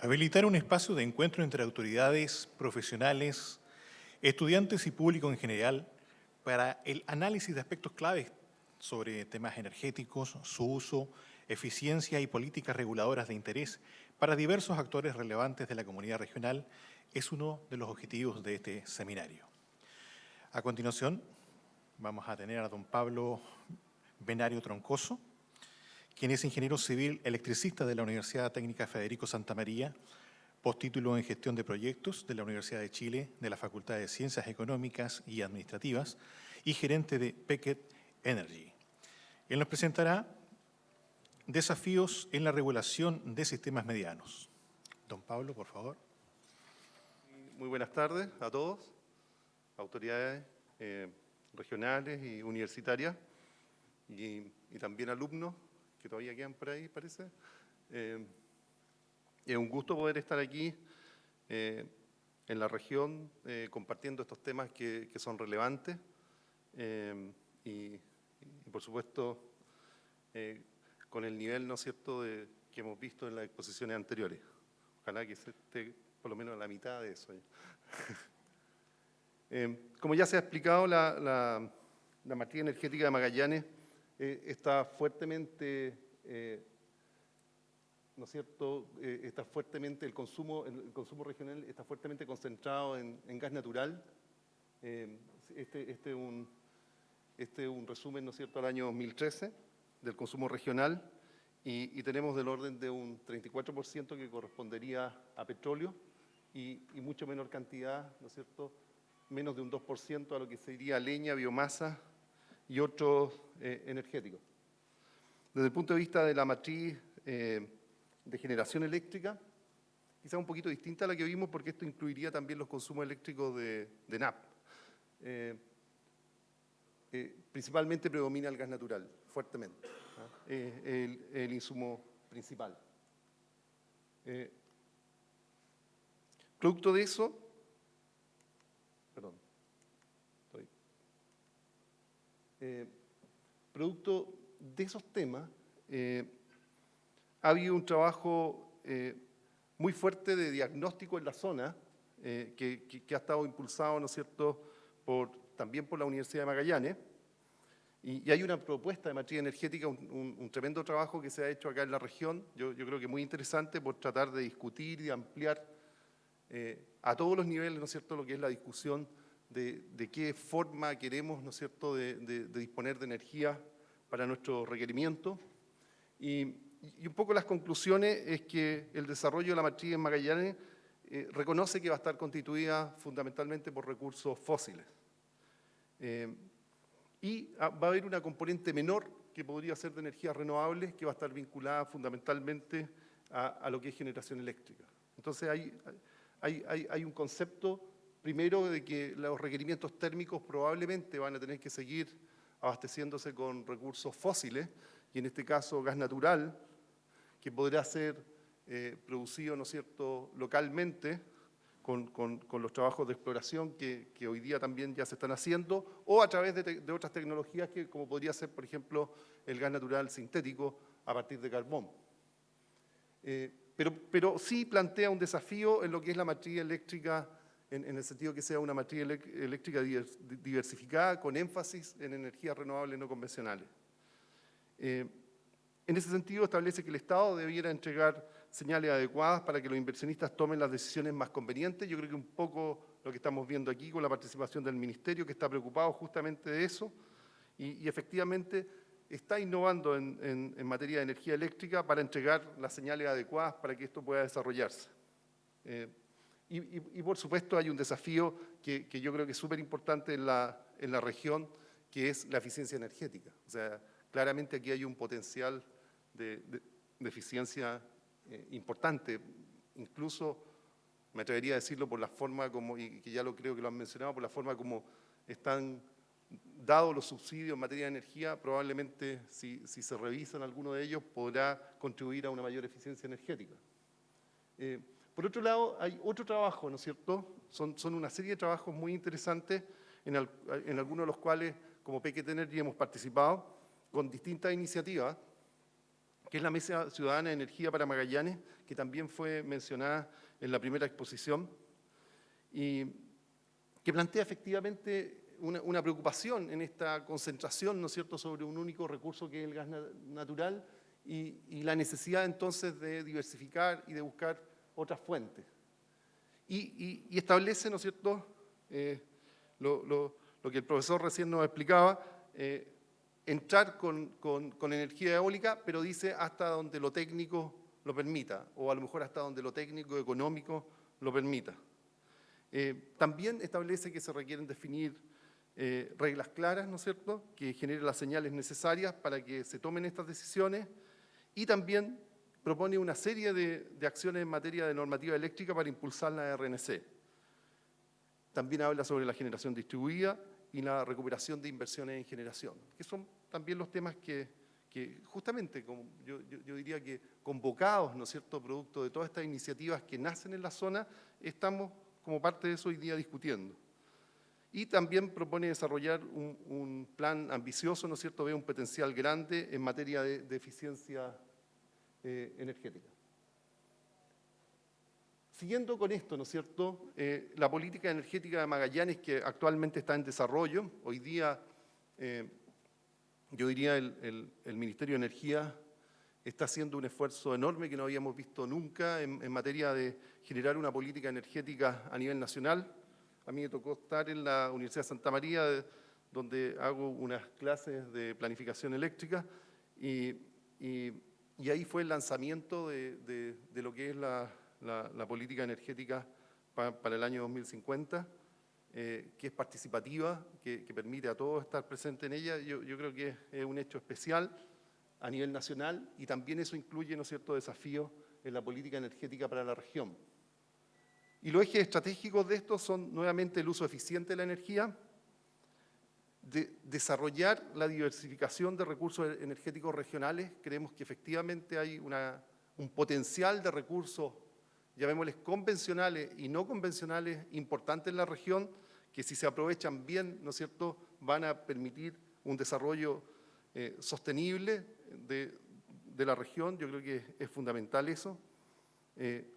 Habilitar un espacio de encuentro entre autoridades, profesionales, estudiantes y público en general para el análisis de aspectos claves sobre temas energéticos, su uso, eficiencia y políticas reguladoras de interés para diversos actores relevantes de la comunidad regional es uno de los objetivos de este seminario. A continuación, vamos a tener a don Pablo Benario Troncoso, quien es ingeniero civil electricista de la Universidad Técnica Federico Santa María, postítulo en Gestión de Proyectos de la Universidad de Chile, de la Facultad de Ciencias Económicas y Administrativas y gerente de Pequet Energy. Él nos presentará desafíos en la regulación de sistemas medianos. Don Pablo, por favor. Muy buenas tardes a todos, autoridades regionales y universitarias y también alumnos que todavía quedan por ahí, parece. Es un gusto poder estar aquí en la región compartiendo estos temas que son relevantes y por supuesto con el nivel, ¿no es cierto?, que hemos visto en las exposiciones anteriores. Ojalá que se esté por lo menos a la mitad de eso. Como ya se ha explicado, la matriz energética de Magallanes está fuertemente, ¿no es cierto?, está fuertemente, el consumo regional está fuertemente concentrado en gas natural. Este es un resumen, ¿no es cierto?, al año 2013 del consumo regional y tenemos del orden de un 34% que correspondería a petróleo y mucho menor cantidad, ¿no es cierto?, menos de un 2% a lo que sería leña, biomasa y otros energéticos. Desde el punto de vista de la matriz de generación eléctrica, quizá un poquito distinta a la que vimos porque esto incluiría también los consumos eléctricos de NAP. Principalmente predomina el gas natural, fuertemente, el insumo principal. Producto de eso, producto de esos temas, ha habido un trabajo muy fuerte de diagnóstico en la zona que ha estado impulsado, ¿no es cierto?, también por la Universidad de Magallanes. Y hay una propuesta de matriz energética, un tremendo trabajo que se ha hecho acá en la región, yo creo que muy interesante por tratar de discutir y ampliar a todos los niveles, ¿no es cierto?, lo que es la discusión de qué forma queremos, ¿no es cierto?, de disponer de energía para nuestro requerimiento. Y un poco las conclusiones es que el desarrollo de la matriz en Magallanes reconoce que va a estar constituida fundamentalmente por recursos fósiles. Y va a haber una componente menor que podría ser de energías renovables que va a estar vinculada fundamentalmente a lo que es generación eléctrica. Entonces hay un concepto, primero, de que los requerimientos térmicos probablemente van a tener que seguir abasteciéndose con recursos fósiles, y en este caso gas natural, que podrá ser producido, ¿no es cierto?, localmente, con los trabajos de exploración que hoy día también ya se están haciendo, o a través de otras tecnologías como podría ser, por ejemplo, el gas natural sintético a partir de carbón. Pero sí plantea un desafío en lo que es la matriz eléctrica, en el sentido que sea una matriz eléctrica diversificada con énfasis en energías renovables no convencionales. En ese sentido, establece que el Estado debiera entregar señales adecuadas para que los inversionistas tomen las decisiones más convenientes. Yo creo que un poco lo que estamos viendo aquí con la participación del Ministerio, que está preocupado justamente de eso, y efectivamente está innovando en materia de energía eléctrica para entregar las señales adecuadas para que esto pueda desarrollarse. Y por supuesto hay un desafío que yo creo que es súper importante en la región, que es la eficiencia energética. O sea, claramente aquí hay un potencial de eficiencia importante, incluso me atrevería a decirlo por la forma como, y que ya lo creo que lo han mencionado, por la forma como están dados los subsidios en materia de energía, probablemente si se revisan algunos de ellos podrá contribuir a una mayor eficiencia energética. Por otro lado, hay otro trabajo, ¿no es cierto? Son una serie de trabajos muy interesantes en algunos de los cuales como Pequet Energy hemos participado con distintas iniciativas que es la Mesa Ciudadana de Energía para Magallanes, que también fue mencionada en la primera exposición, y que plantea efectivamente una preocupación en esta concentración, ¿no es cierto?, sobre un único recurso que es el gas natural y la necesidad entonces de diversificar y de buscar otras fuentes. Y establece, ¿no es cierto?, lo que el profesor recién nos explicaba, entrar con energía eólica, pero dice hasta donde lo técnico lo permita, o a lo mejor hasta donde lo técnico económico lo permita. También establece que se requieren definir reglas claras, ¿no es cierto?, que generen las señales necesarias para que se tomen estas decisiones, y también propone una serie de acciones en materia de normativa eléctrica para impulsar la RNC. También habla sobre la generación distribuida y la recuperación de inversiones en generación, que son también los temas que justamente, como yo diría que convocados, ¿no es cierto?, producto de todas estas iniciativas que nacen en la zona, estamos como parte de eso hoy día discutiendo. Y también propone desarrollar un plan ambicioso, ¿no es cierto?, ve un potencial grande en materia de eficiencia energética. Siguiendo con esto, ¿no es cierto?, la política energética de Magallanes, que actualmente está en desarrollo, hoy día, yo diría, el Ministerio de Energía está haciendo un esfuerzo enorme que no habíamos visto nunca en materia de generar una política energética a nivel nacional. A mí me tocó estar en la Universidad de Santa María, donde hago unas clases de planificación eléctrica, y ahí fue el lanzamiento de lo que es la política energética para el año 2050, que es participativa, que permite a todos estar presentes en ella. Yo creo que es un hecho especial a nivel nacional, y también eso incluye, ¿no es cierto?, desafíos en la política energética para la región. Y los ejes estratégicos de esto son nuevamente el uso eficiente de la energía, desarrollar la diversificación de recursos energéticos regionales. Creemos que efectivamente hay un potencial de recursos, llamémosles convencionales y no convencionales, importantes en la región, que si se aprovechan bien, ¿no es cierto?, van a permitir un desarrollo sostenible de la región. Yo creo que es fundamental eso.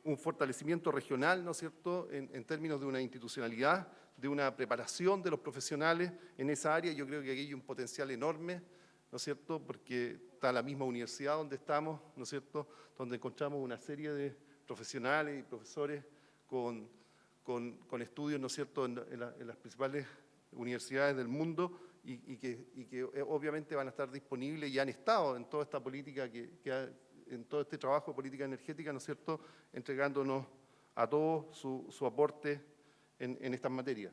Un fortalecimiento regional, ¿no es cierto?, en términos de una institucionalidad, de una preparación de los profesionales en esa área. Yo creo que aquí hay un potencial enorme, ¿no es cierto?, porque está la misma universidad donde estamos, ¿no es cierto?, donde encontramos una serie de profesionales y profesores con estudios, ¿no es cierto?, en las principales universidades del mundo, y que obviamente van a estar disponibles y han estado en toda esta política en todo este trabajo de política energética, ¿no es cierto?, entregándonos a todos su aporte en estas materias.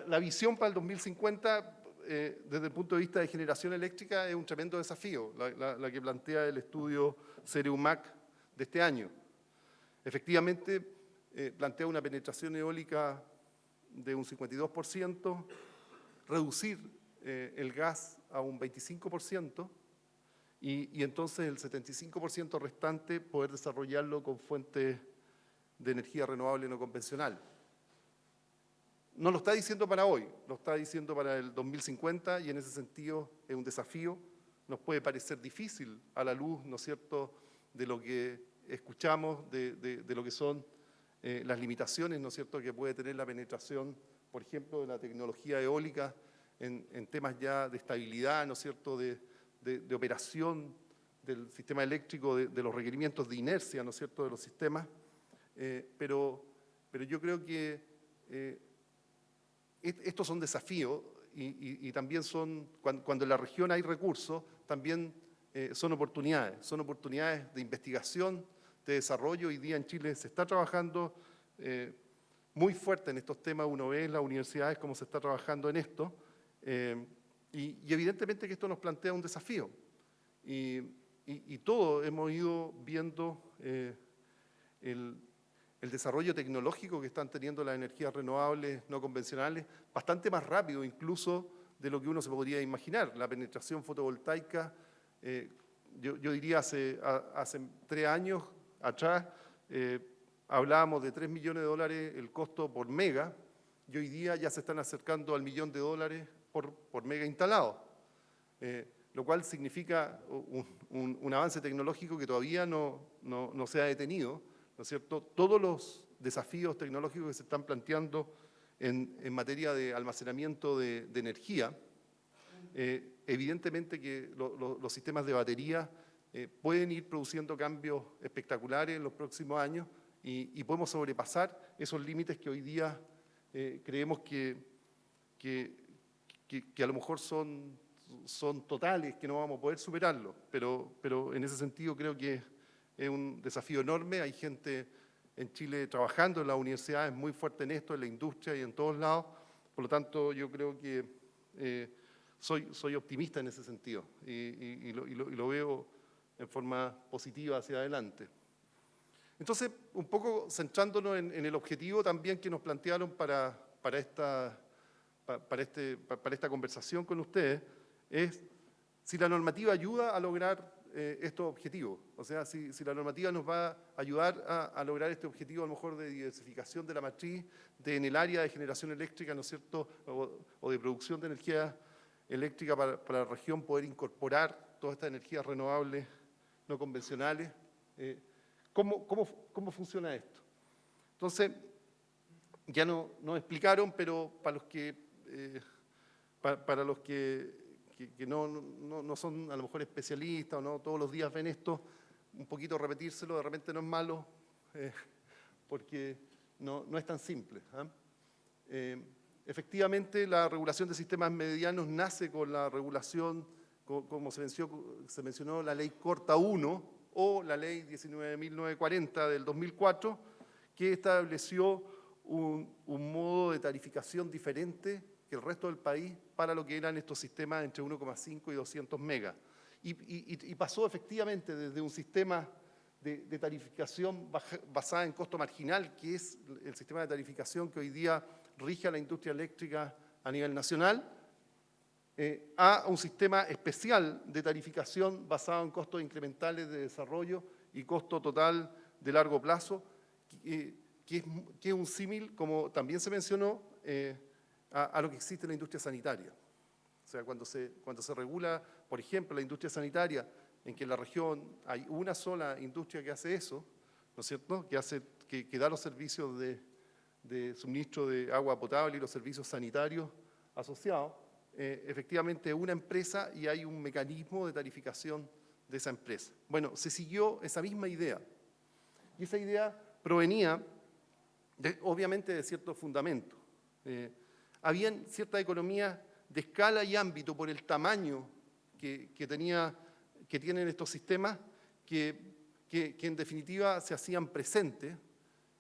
La visión para el 2050, desde el punto de vista de generación eléctrica, es un tremendo desafío, la que plantea el estudio CEREUMAC de este año. Efectivamente, plantea una penetración eólica de un 52%, reducir el gas a un 25%, y entonces el 75% restante poder desarrollarlo con fuentes de energía renovable no convencional. No lo está diciendo para hoy, lo está diciendo para el 2050, y en ese sentido es un desafío. Nos puede parecer difícil a la luz, ¿no es cierto?, de lo que escuchamos, de lo que son las limitaciones, ¿no es cierto?, que puede tener la penetración, por ejemplo, de la tecnología eólica en temas ya de estabilidad, ¿no es cierto?, de operación del sistema eléctrico, de los requerimientos de inercia, ¿no es cierto?, de los sistemas. Pero yo creo que estos son desafíos, y también son, cuando en la región hay recursos, también son oportunidades de investigación, de desarrollo. Hoy día en Chile se está trabajando muy fuerte en estos temas. Uno ve en las universidades cómo se está trabajando en esto, y evidentemente que esto nos plantea un desafío. Y todos hemos ido viendo el desarrollo tecnológico que están teniendo las energías renovables no convencionales, bastante más rápido incluso de lo que uno se podría imaginar. La penetración fotovoltaica, yo diría hace 3 años atrás, hablábamos de $3 millones el costo por mega, y hoy día ya se están acercando al $1 millón por mega instalado. lo cual significa un avance tecnológico que todavía no se ha detenido, ¿no es cierto? Todos los desafíos tecnológicos que se están planteando en materia de almacenamiento de energía, evidentemente que los sistemas de batería pueden ir produciendo cambios espectaculares en los próximos años y podemos sobrepasar esos límites que hoy día creemos que a lo mejor son totales, que no vamos a poder superarlo, pero en ese sentido creo que es un desafío enorme. Hay gente en Chile trabajando en las universidades muy fuerte en esto, en la industria y en todos lados. Por lo tanto, yo creo que soy optimista en ese sentido y lo veo en forma positiva hacia adelante. Entonces, un poco centrándonos en el objetivo también que nos plantearon para esta conversación con ustedes, es si la normativa ayuda a lograr estos objetivos. O sea, si la normativa nos va a ayudar a lograr este objetivo, a lo mejor de diversificación de la matriz, en el área de generación eléctrica, ¿no es cierto?, o de producción de energía eléctrica para la región, poder incorporar todas estas energías renovables no convencionales. ¿Cómo funciona esto? Entonces, ya nos explicaron, pero para los que no son a lo mejor especialistas o no todos los días ven esto, un poquito repetírselo de repente no es malo, porque no es tan simple. Efectivamente, la regulación de sistemas medianos nace con la regulación, como se mencionó, la Ley Corta 1 o la Ley 19.940 del 2004, que estableció un modo de tarificación diferente que el resto del país para lo que eran estos sistemas entre 1,5 y 200 megas. Y pasó efectivamente desde un sistema de tarificación basada en costo marginal, que es el sistema de tarificación que hoy día rige a la industria eléctrica a nivel nacional, a un sistema especial de tarificación basado en costos incrementales de desarrollo y costo total de largo plazo, que es un símil, como también se mencionó, a lo que existe en la industria sanitaria. O sea, cuando se regula, por ejemplo, la industria sanitaria, en que en la región hay una sola industria que hace eso, ¿no es cierto?, que da los servicios de suministro de agua potable y los servicios sanitarios asociados, efectivamente una empresa y hay un mecanismo de tarificación de esa empresa. Bueno, se siguió esa misma idea, y esa idea provenía, obviamente, de ciertos fundamentos. Habían ciertas economías de escala y ámbito por el tamaño que tienen estos sistemas, que en definitiva se hacían presentes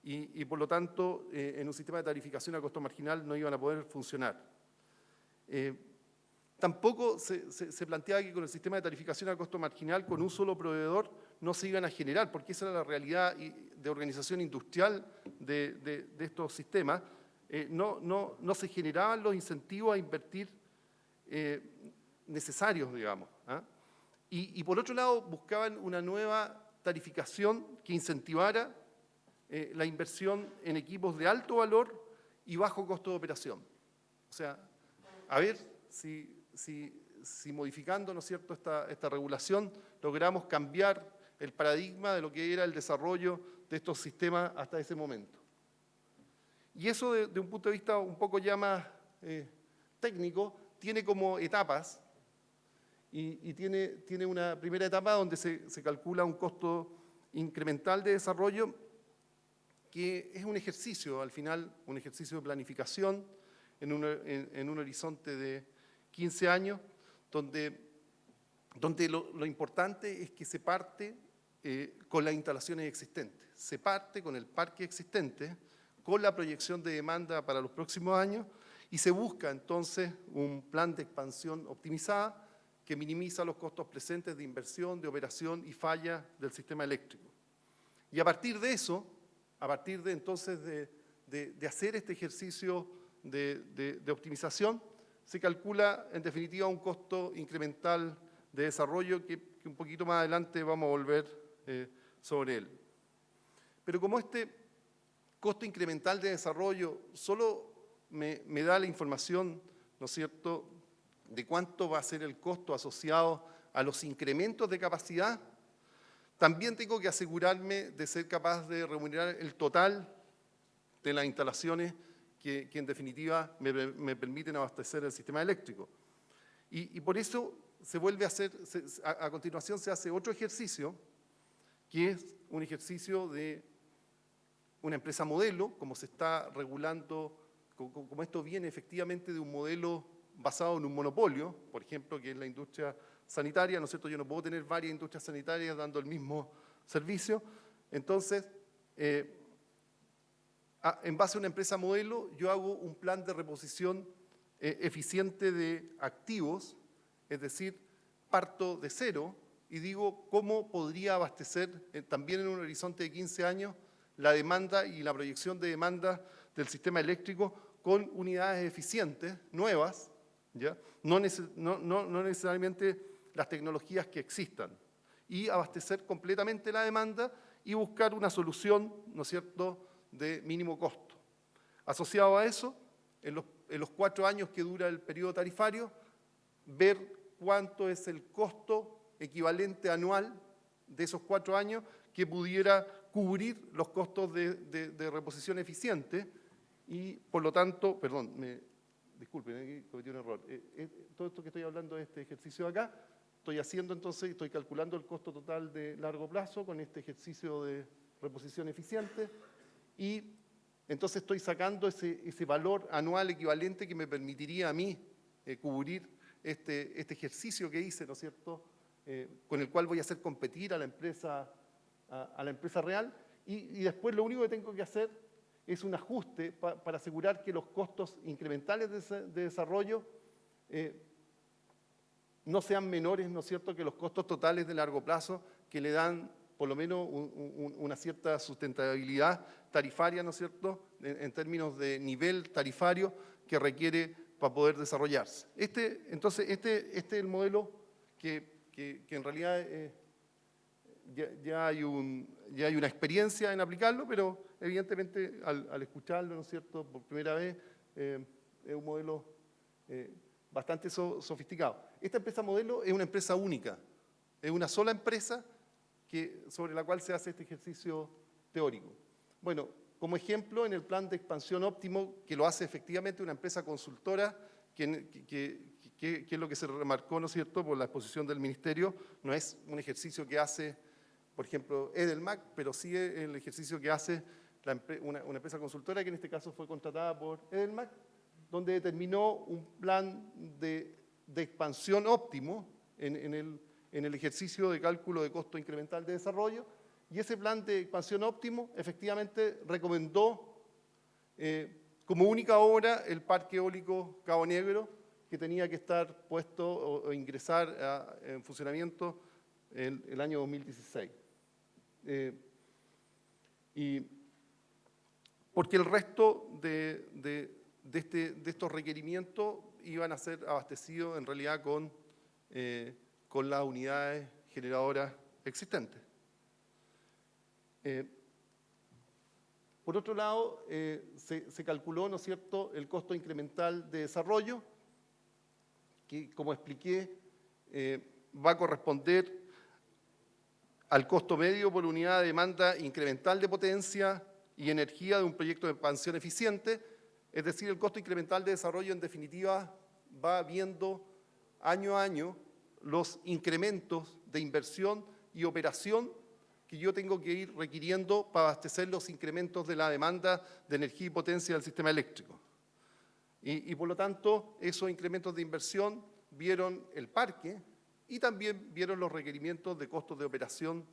y por lo tanto en un sistema de tarificación a costo marginal no iban a poder funcionar. Tampoco se planteaba que con el sistema de tarificación a costo marginal, con un solo proveedor, no se iban a generar, porque esa era la realidad de organización industrial de estos sistemas. No se generaban los incentivos a invertir necesarios, digamos. Y por otro lado, buscaban una nueva tarificación que incentivara la inversión en equipos de alto valor y bajo costo de operación. O sea, a ver si modificando, ¿no es cierto?, esta regulación logramos cambiar el paradigma de lo que era el desarrollo de estos sistemas hasta ese momento. Y eso, de un punto de vista un poco ya más técnico, tiene como etapas y tiene una primera etapa donde se calcula un costo incremental de desarrollo, que es un ejercicio, al final, un ejercicio de planificación en un horizonte de 15 años, donde lo importante es que se parte con las instalaciones existentes, se parte con el parque existente, con la proyección de demanda para los próximos años, y se busca entonces un plan de expansión optimizada que minimiza los costos presentes de inversión, de operación y falla del sistema eléctrico. Y a partir de eso, a partir de entonces de hacer este ejercicio de optimización, se calcula en definitiva un costo incremental de desarrollo que un poquito más adelante vamos a volver sobre él. Pero como este costo incremental de desarrollo solo me da la información, ¿no es cierto?, de cuánto va a ser el costo asociado a los incrementos de capacidad, también tengo que asegurarme de ser capaz de remunerar el total de las instalaciones que en definitiva me permiten abastecer el sistema eléctrico. Y por eso se vuelve a hacer, a continuación se hace otro ejercicio, que es un ejercicio de una empresa modelo, como se está regulando, como esto viene efectivamente de un modelo basado en un monopolio, por ejemplo, que es la industria sanitaria, ¿no es cierto? Yo no puedo tener varias industrias sanitarias dando el mismo servicio. Entonces, en base a una empresa modelo, yo hago un plan de reposición eficiente de activos, es decir, parto de cero y digo cómo podría abastecer también en un horizonte de 15 años la demanda y la proyección de demanda del sistema eléctrico con unidades eficientes, nuevas, ¿ya? No necesariamente las tecnologías que existan, y abastecer completamente la demanda y buscar una solución, ¿no es cierto?, de mínimo costo. Asociado a eso, en los 4 años que dura el periodo tarifario, ver cuánto es el costo equivalente anual de esos 4 años que pudiera cubrir los costos de reposición eficiente y, por lo tanto, perdón, disculpen, aquí cometí un error. Todo esto que estoy hablando de este ejercicio de acá, estoy haciendo entonces, estoy calculando el costo total de largo plazo con este ejercicio de reposición eficiente y entonces estoy sacando ese valor anual equivalente que me permitiría a mí cubrir este ejercicio que hice, ¿no es cierto?, con el cual voy a hacer competir a la empresa real y después lo único que tengo que hacer es un ajuste para asegurar que los costos incrementales de desarrollo no sean menores, ¿no es cierto?, que los costos totales de largo plazo que le dan por lo menos una cierta sustentabilidad tarifaria, ¿no es cierto?, en términos de nivel tarifario que requiere para poder desarrollarse. Entonces, este es el modelo que en realidad ya hay una experiencia en aplicarlo, pero evidentemente al escucharlo, ¿no es cierto?, por primera vez, es un modelo bastante sofisticado. Esta empresa modelo es una empresa única, es una sola empresa sobre la cual se hace este ejercicio teórico. Bueno, como ejemplo, en el plan de expansión óptimo, que lo hace efectivamente una empresa consultora, que es lo que se remarcó, ¿no es cierto?, por la exposición del Ministerio, no es un ejercicio que hace, por ejemplo, Edelmac, pero sí es el ejercicio que hace una empresa consultora, que en este caso fue contratada por Edelmac, donde determinó un plan de expansión óptimo en el ejercicio de cálculo de costo incremental de desarrollo, y ese plan de expansión óptimo efectivamente recomendó como única obra el parque eólico Cabo Negro, que tenía que estar puesto o ingresar en funcionamiento el año 2016. Y porque el resto de estos requerimientos iban a ser abastecidos en realidad con las unidades generadoras existentes. Por otro lado, se calculó, ¿no es cierto?, el costo incremental de desarrollo, que, como expliqué, va a corresponder al costo medio por unidad de demanda incremental de potencia y energía de un proyecto de expansión eficiente, es decir, el costo incremental de desarrollo, en definitiva, va viendo año a año los incrementos de inversión y operación que yo tengo que ir requiriendo para abastecer los incrementos de la demanda de energía y potencia del sistema eléctrico. Y por lo tanto, esos incrementos de inversión vieron el parque y también vieron los requerimientos de costos de operación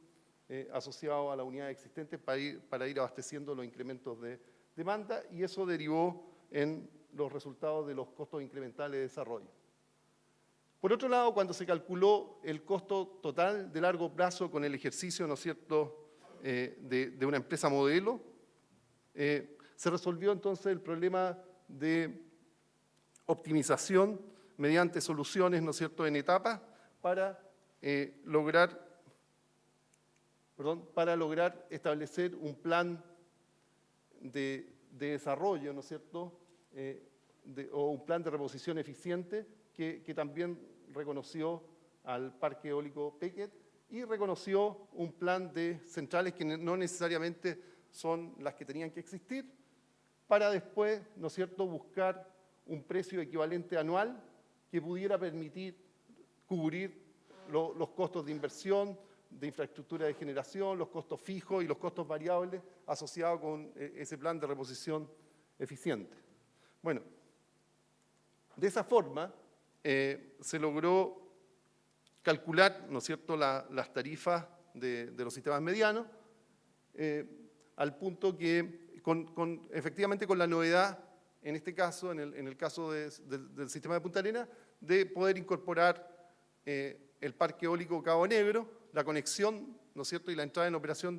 asociados a las unidades existentes para ir abasteciendo los incrementos de demanda, y eso derivó en los resultados de los costos incrementales de desarrollo. Por otro lado, cuando se calculó el costo total de largo plazo con el ejercicio, ¿no es cierto?, de una empresa modelo, se resolvió entonces el problema de optimización mediante soluciones, ¿no es cierto?, en etapas para lograr establecer un plan de desarrollo, ¿no es cierto?, o un plan de reposición eficiente que también reconoció al parque eólico Pequet y reconoció un plan de centrales que no necesariamente son las que tenían que existir, para después, ¿no es cierto?, buscar un precio equivalente anual que pudiera permitir cubrir los costos de inversión, de infraestructura de generación, los costos fijos y los costos variables asociados con ese plan de reposición eficiente. Bueno, de esa forma se logró calcular, ¿no es cierto?, las tarifas de los sistemas medianos, al punto que efectivamente con la novedad, en este caso, en el caso del sistema de Punta Arenas, de poder incorporar el parque eólico Cabo Negro, la conexión, ¿no es cierto?, y la entrada en operación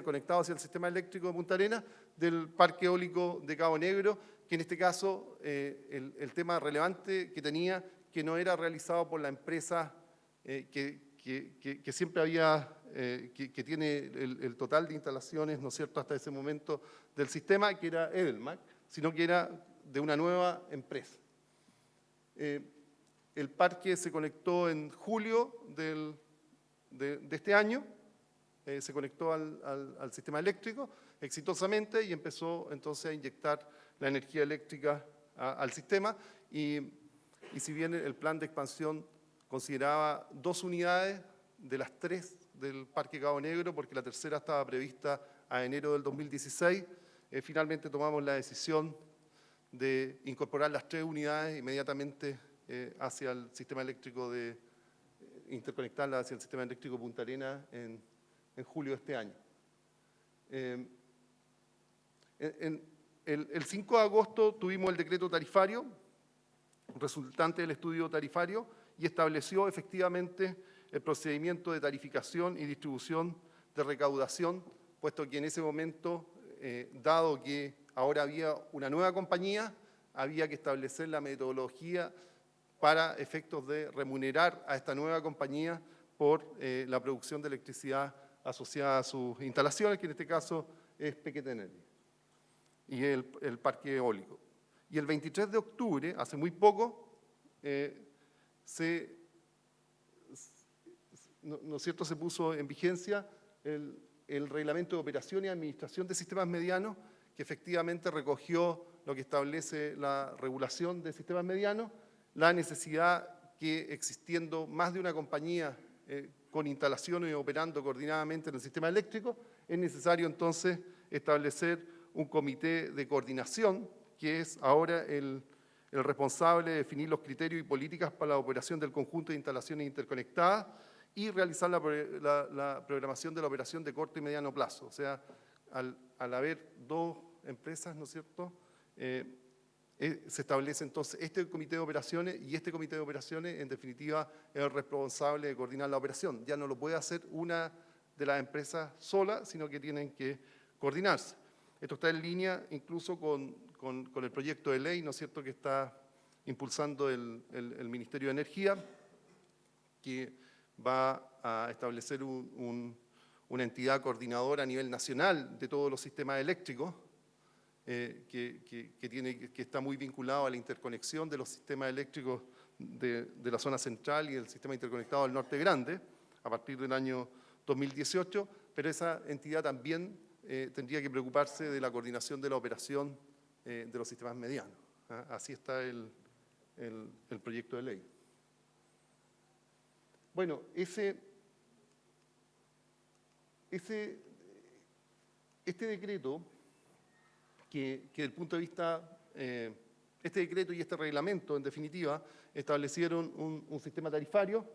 conectado hacia el sistema eléctrico de Punta Arenas, del parque eólico de Cabo Negro, que en este caso el tema relevante que tenía, que no era realizado por la empresa que siempre había, que tiene el total de instalaciones, ¿no es cierto?, hasta ese momento del sistema, que era Edelmac, sino que era de una nueva empresa. El parque se conectó en julio de este año, se conectó al sistema eléctrico exitosamente y empezó entonces a inyectar la energía eléctrica al sistema y si bien el plan de expansión consideraba 2 unidades de las 3 del Parque Cabo Negro, porque la tercera estaba prevista a enero del 2016, finalmente tomamos la decisión de incorporar las 3 unidades inmediatamente hacia el sistema eléctrico interconectarlas hacia el sistema eléctrico Punta Arenas en julio de este año. El 5 de agosto tuvimos el decreto tarifario, resultante del estudio tarifario, y estableció efectivamente el procedimiento de tarificación y distribución de recaudación, puesto que en ese momento, dado que ahora había una nueva compañía, había que establecer la metodología para efectos de remunerar a esta nueva compañía por la producción de electricidad asociada a sus instalaciones, que en este caso es Pequet Energy, y el parque eólico. Y el 23 de octubre, hace muy poco, ¿no es cierto?, se puso en vigencia el Reglamento de Operación y Administración de Sistemas Medianos, que efectivamente recogió lo que establece la regulación de sistemas medianos, la necesidad que existiendo más de una compañía con instalaciones y operando coordinadamente en el sistema eléctrico, es necesario entonces establecer un comité de coordinación, que es ahora el responsable de definir los criterios y políticas para la operación del conjunto de instalaciones interconectadas y realizar la programación de la operación de corto y mediano plazo. O sea, al haber 2 empresas, ¿no es cierto?, se establece entonces este comité de operaciones, y este comité de operaciones, en definitiva, es el responsable de coordinar la operación. Ya no lo puede hacer una de las empresas sola, sino que tienen que coordinarse. Esto está en línea incluso con el proyecto de ley, ¿no es cierto?, que está impulsando el Ministerio de Energía, que va a establecer una entidad coordinadora a nivel nacional de todos los sistemas eléctricos, que está muy vinculado a la interconexión de los sistemas eléctricos de la zona central y el sistema interconectado del Norte Grande, a partir del año 2018, pero esa entidad también tendría que preocuparse de la coordinación de la operación de los sistemas medianos. Así está el proyecto de ley. Bueno, este decreto, que desde el punto de vista, este decreto y este reglamento, en definitiva, establecieron un sistema tarifario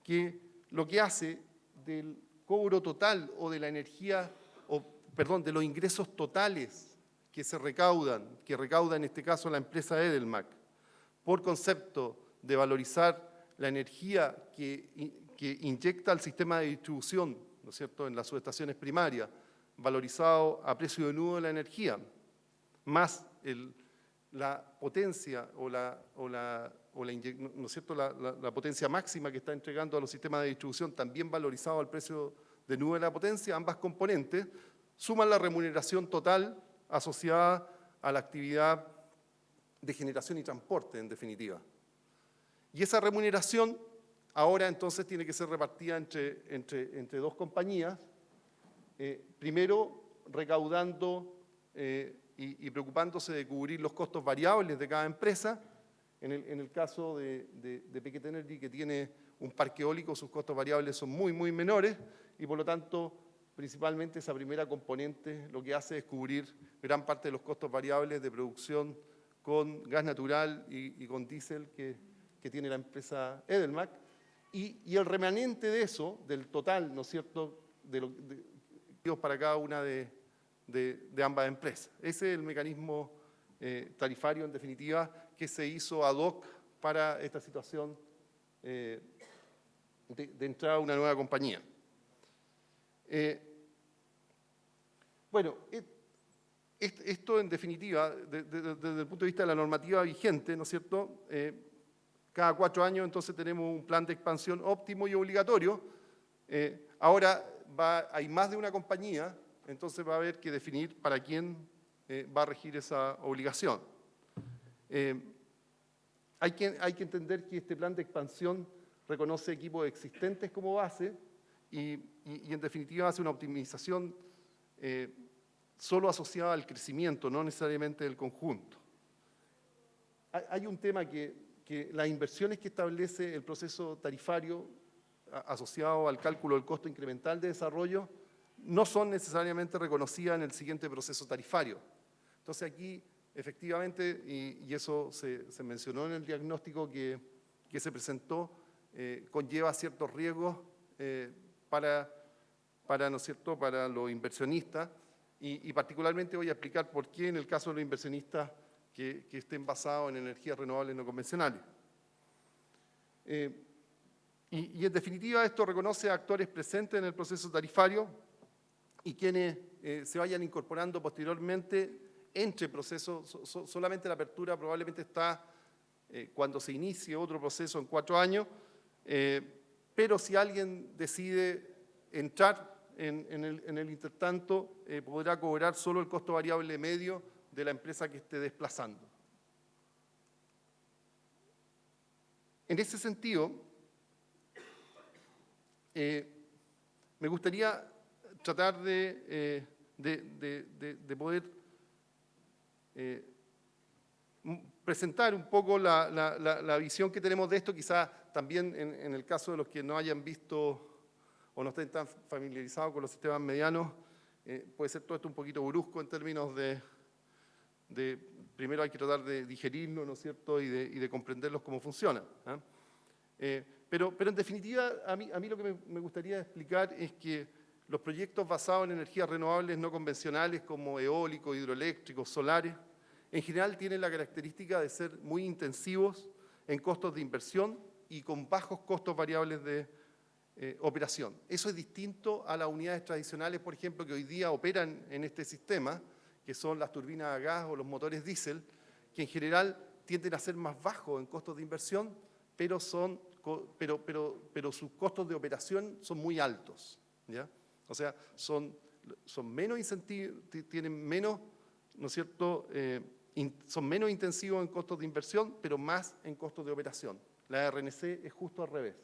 que lo que hace del cobro total o de la energía, de los ingresos totales que recauda en este caso la empresa Edelmac, por concepto de valorizar la energía que inyecta al sistema de distribución, ¿no es cierto?, en las subestaciones primarias, valorizado a precio de nudo de la energía, más la potencia ¿no es cierto?, la potencia máxima que está entregando a los sistemas de distribución, también valorizado al precio de nudo de la potencia, ambas componentes suman la remuneración total asociada a la actividad de generación y transporte, en definitiva. Y esa remuneración ahora entonces tiene que ser repartida entre dos compañías, primero recaudando y preocupándose de cubrir los costos variables de cada empresa. En el caso de Pequet Energy, que tiene un parque eólico, sus costos variables son muy, muy menores y por lo tanto, principalmente esa primera componente lo que hace es cubrir gran parte de los costos variables de producción con gas natural y con diésel que tiene la empresa Edelmac. Y el remanente de eso, del total, ¿no es cierto?, para cada una de ambas empresas. Ese es el mecanismo tarifario, en definitiva, que se hizo ad hoc para esta situación de entrada a una nueva compañía. Bueno, esto en definitiva, desde el punto de vista de la normativa vigente, ¿no es cierto?, cada 4 años entonces tenemos un plan de expansión óptimo y obligatorio. Ahora hay más de una compañía, entonces va a haber que definir para quién va a regir esa obligación. Hay que entender que este plan de expansión reconoce equipos existentes como base y en definitiva hace una optimización solo asociada al crecimiento, no necesariamente del conjunto. Hay un tema que las inversiones que establece el proceso tarifario asociado al cálculo del costo incremental de desarrollo no son necesariamente reconocidas en el siguiente proceso tarifario. Entonces aquí, efectivamente, y eso se mencionó en el diagnóstico que se presentó, conlleva ciertos riesgos ¿no es cierto?, para los inversionistas y particularmente voy a explicar por qué en el caso de los inversionistas que estén basados en energías renovables no convencionales. Y en definitiva esto reconoce a actores presentes en el proceso tarifario y quienes se vayan incorporando posteriormente entre procesos. Solamente la apertura probablemente está cuando se inicie otro proceso en 4 años, pero si alguien decide entrar en el intertanto, podrá cobrar solo el costo variable medio de la empresa que esté desplazando. En ese sentido, me gustaría tratar de poder presentar un poco la visión que tenemos de esto, quizás también en el caso de los que no hayan visto o no estén tan familiarizados con los sistemas medianos, puede ser todo esto un poquito brusco en términos de primero hay que tratar de digerirlo, ¿no es cierto?, y de comprenderlos cómo funcionan. Pero en definitiva, a mí lo que me gustaría explicar es que los proyectos basados en energías renovables no convencionales como eólicos, hidroeléctricos, solares, en general tienen la característica de ser muy intensivos en costos de inversión y con bajos costos variables de operación. Eso es distinto a las unidades tradicionales, por ejemplo, que hoy día operan en este sistema, que son las turbinas a gas o los motores diésel, que en general tienden a ser más bajos en costos de inversión, pero sus costos de operación son muy altos, ¿ya? O sea, son menos incentivos, tienen menos, ¿no es cierto?, son menos intensivos en costos de inversión, pero más en costos de operación. La RNC es justo al revés.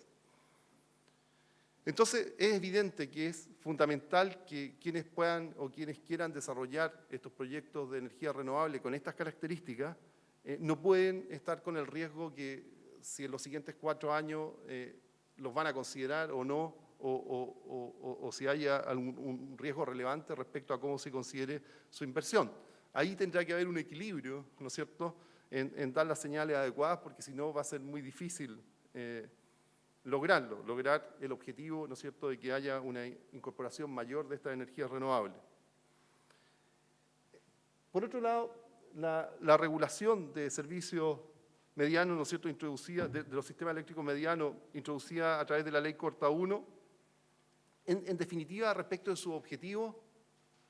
Entonces, es evidente que es fundamental que quienes puedan o quienes quieran desarrollar estos proyectos de energía renovable con estas características no pueden estar con el riesgo que si en los siguientes 4 años los van a considerar o no, o si haya algún riesgo relevante respecto a cómo se considere su inversión. Ahí tendrá que haber un equilibrio, ¿no es cierto?, en dar las señales adecuadas, porque si no va a ser muy difícil lograr el objetivo, ¿no es cierto?, de que haya una incorporación mayor de estas energías renovables. Por otro lado, la regulación de servicios medianos, ¿no es cierto?, introducida, de los sistemas eléctricos medianos, introducida a través de la Ley Corta 1, en definitiva, respecto de su objetivo,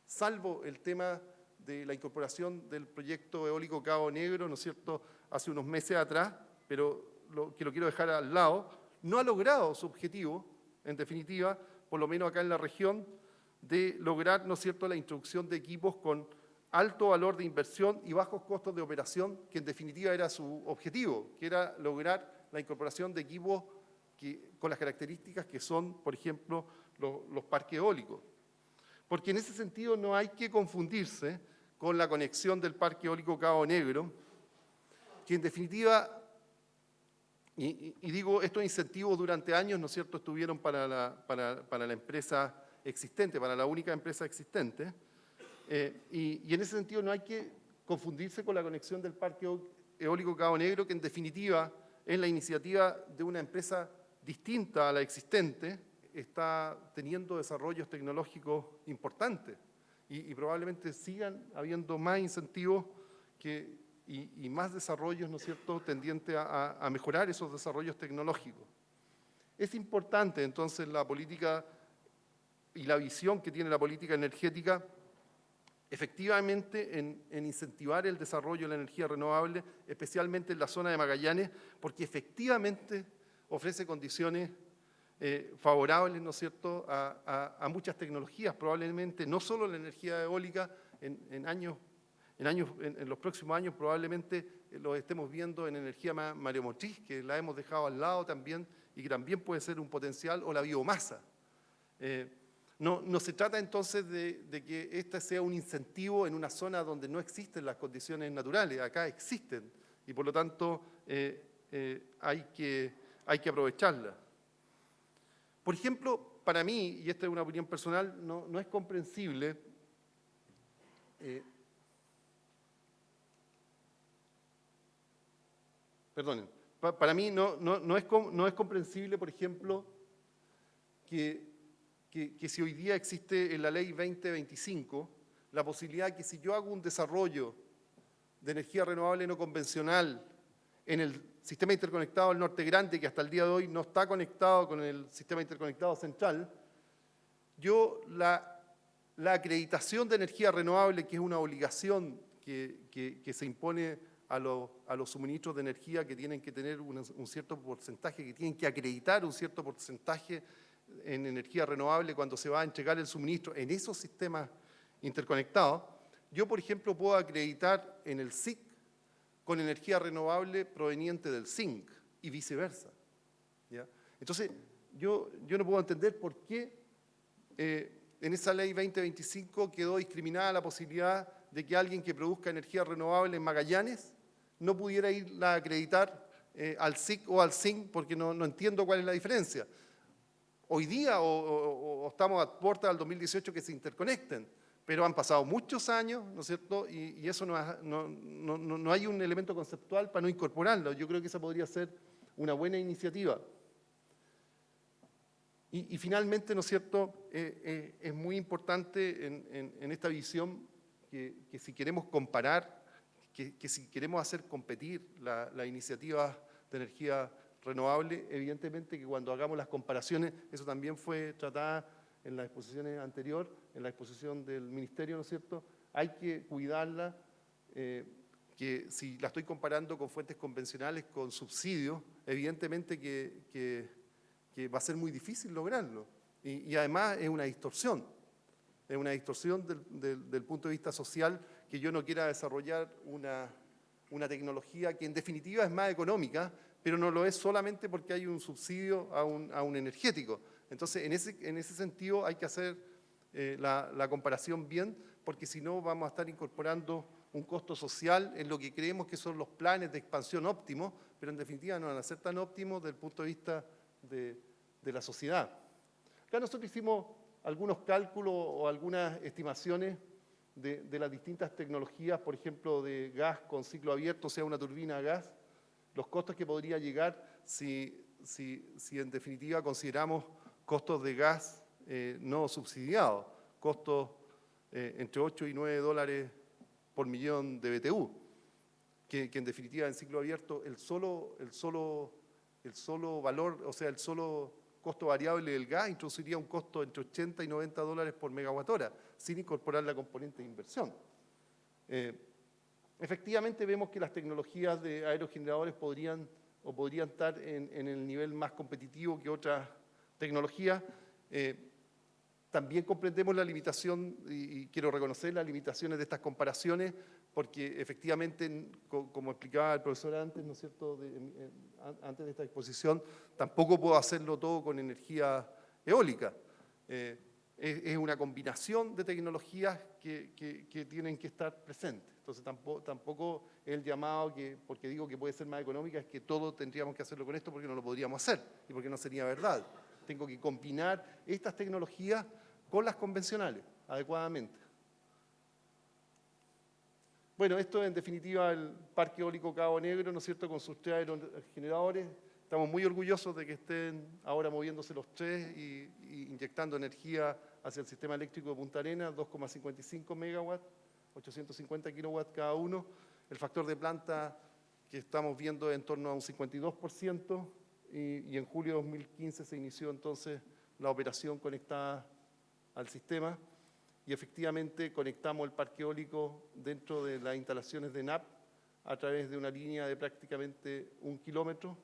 salvo el tema de la incorporación del proyecto eólico Cabo Negro, ¿no es cierto?, hace unos meses atrás, pero lo quiero dejar al lado, no ha logrado su objetivo, en definitiva, por lo menos acá en la región, de lograr, ¿no es cierto?, la introducción de equipos con alto valor de inversión y bajos costos de operación, que en definitiva era su objetivo, que era lograr la incorporación de equipos con las características que son, por ejemplo, los parques eólicos. Porque en ese sentido no hay que confundirse con la conexión del Parque Eólico Cabo Negro, que en definitiva, y digo, estos incentivos durante años, ¿no es cierto?, estuvieron para la empresa existente, para la única empresa existente, y en ese sentido no hay que confundirse con la conexión del Parque Eólico Cabo Negro, que en definitiva es la iniciativa de una empresa distinta a la existente, está teniendo desarrollos tecnológicos importantes y probablemente sigan habiendo más incentivos y más desarrollos, ¿no es cierto?, tendientes a mejorar esos desarrollos tecnológicos. Es importante entonces la política y la visión que tiene la política energética efectivamente en incentivar el desarrollo de la energía renovable, especialmente en la zona de Magallanes, porque efectivamente ofrece condiciones favorables, ¿no es cierto?, a muchas tecnologías, probablemente no solo la energía eólica, en los próximos años probablemente lo estemos viendo en energía mareomotriz, que la hemos dejado al lado también y que también puede ser un potencial, o la biomasa. No se trata entonces de que este sea un incentivo en una zona donde no existen las condiciones naturales, acá existen, y por lo tanto hay que aprovecharlas. Por ejemplo, para mí, y esta es una opinión personal, no es comprensible perdonen, para mí no es comprensible, por ejemplo, que si hoy día existe en la ley 2025 la posibilidad de que si yo hago un desarrollo de energía renovable no convencional en el sistema interconectado del Norte Grande, que hasta el día de hoy no está conectado con el sistema interconectado central, yo la acreditación de energía renovable, que es una obligación que se impone a los suministros de energía, que tienen que tener un cierto porcentaje, que tienen que acreditar un cierto porcentaje en energía renovable cuando se va a entregar el suministro en esos sistemas interconectados, yo, por ejemplo, puedo acreditar en el SIC con energía renovable proveniente del zinc y viceversa, ¿ya? Entonces, yo no puedo entender por qué en esa ley 2025 quedó discriminada la posibilidad de que alguien que produzca energía renovable en Magallanes no pudiera irla a acreditar al SIC o al zinc, porque no entiendo cuál es la diferencia. Hoy día o estamos a puerta del 2018 que se interconecten, pero han pasado muchos años, ¿no es cierto? Y eso no hay un elemento conceptual para no incorporarlo. Yo creo que esa podría ser una buena iniciativa. Y finalmente, ¿no es cierto?, es muy importante en esta visión que si queremos comparar, que si queremos hacer competir la iniciativa de energía renovable, evidentemente que cuando hagamos las comparaciones, eso también fue tratado en las exposiciones anteriores, en la exposición del Ministerio, ¿no es cierto?, hay que cuidarla, que si la estoy comparando con fuentes convencionales, con subsidios, evidentemente que va a ser muy difícil lograrlo. Y además es una distorsión del punto de vista social, que yo no quiera desarrollar una tecnología que en definitiva es más económica, pero no lo es solamente porque hay un subsidio a un energético. Entonces, en ese sentido hay que hacer la comparación bien, porque si no vamos a estar incorporando un costo social en lo que creemos que son los planes de expansión óptimos, pero en definitiva no van a ser tan óptimos desde el punto de vista de la sociedad. Acá nosotros hicimos algunos cálculos o algunas estimaciones de las distintas tecnologías, por ejemplo, de gas con ciclo abierto, o sea, una turbina a gas, los costos que podría llegar si en definitiva consideramos costos de gas no subsidiados, costos entre 8 y 9 dólares por millón de BTU, que en definitiva en ciclo abierto el solo valor, o sea, el solo costo variable del gas introduciría un costo entre 80 y 90 dólares por megawatt hora, sin incorporar la componente de inversión. Efectivamente vemos que las tecnologías de aerogeneradores podrían estar en el nivel más competitivo que otras tecnologías. También comprendemos la limitación, y quiero reconocer las limitaciones de estas comparaciones, porque efectivamente, como explicaba el profesor antes, ¿no es cierto?, antes de esta exposición, tampoco puedo hacerlo todo con energía eólica. Es una combinación de tecnologías que tienen que estar presentes. Entonces tampoco es el llamado, porque digo que puede ser más económica, es que todo tendríamos que hacerlo con esto porque no lo podríamos hacer y porque no sería verdad. Tengo que combinar estas tecnologías con las convencionales adecuadamente. Bueno, esto es en definitiva el Parque Eólico Cabo Negro, ¿no es cierto?, con sus 3 aerogeneradores. Estamos muy orgullosos de que estén ahora moviéndose los 3 y inyectando energía hacia el sistema eléctrico de Punta Arenas, 2,55 megawatts, 850 kilowatts cada uno. El factor de planta que estamos viendo es en torno a un 52%, y en julio de 2015 se inició entonces la operación conectada al sistema, y efectivamente conectamos el parque eólico dentro de las instalaciones de NAP a través de una línea de prácticamente 1 kilómetro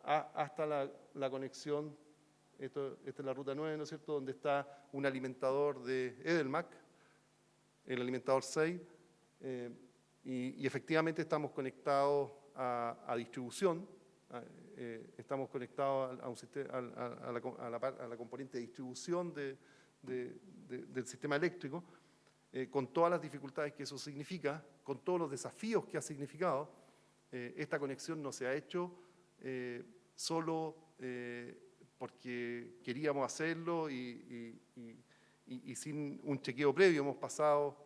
hasta la conexión, esta es la ruta 9, ¿no es cierto?, donde está un alimentador de Edelmac, el alimentador 6, y efectivamente estamos conectados a distribución, estamos conectados a la componente de distribución del sistema eléctrico, con todas las dificultades que eso significa, con todos los desafíos que ha significado. Esta conexión no se ha hecho solo porque queríamos hacerlo y sin un chequeo previo. Hemos pasado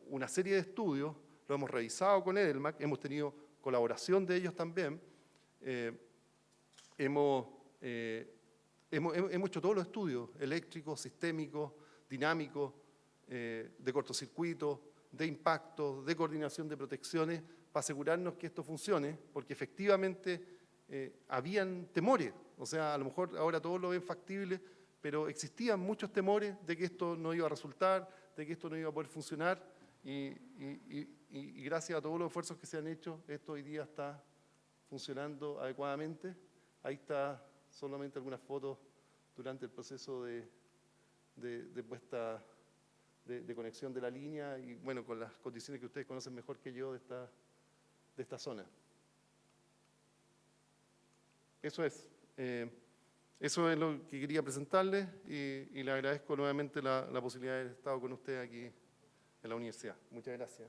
una serie de estudios, lo hemos revisado con Edelmac, hemos tenido colaboración de ellos también, hemos hecho todos los estudios eléctricos, sistémicos, dinámicos, de cortocircuito, de impactos, de coordinación de protecciones, para asegurarnos que esto funcione, porque efectivamente habían temores. O sea, a lo mejor ahora todos lo ven factible, pero existían muchos temores de que esto no iba a resultar, de que esto no iba a poder funcionar, y gracias a todos los esfuerzos que se han hecho, esto hoy día está funcionando adecuadamente. Ahí está solamente algunas fotos durante el proceso de puesta de conexión de la línea, y bueno, con las condiciones que ustedes conocen mejor que yo de esta zona. Eso es lo que quería presentarles, y le agradezco nuevamente la posibilidad de haber estado con ustedes aquí en la universidad. Muchas gracias.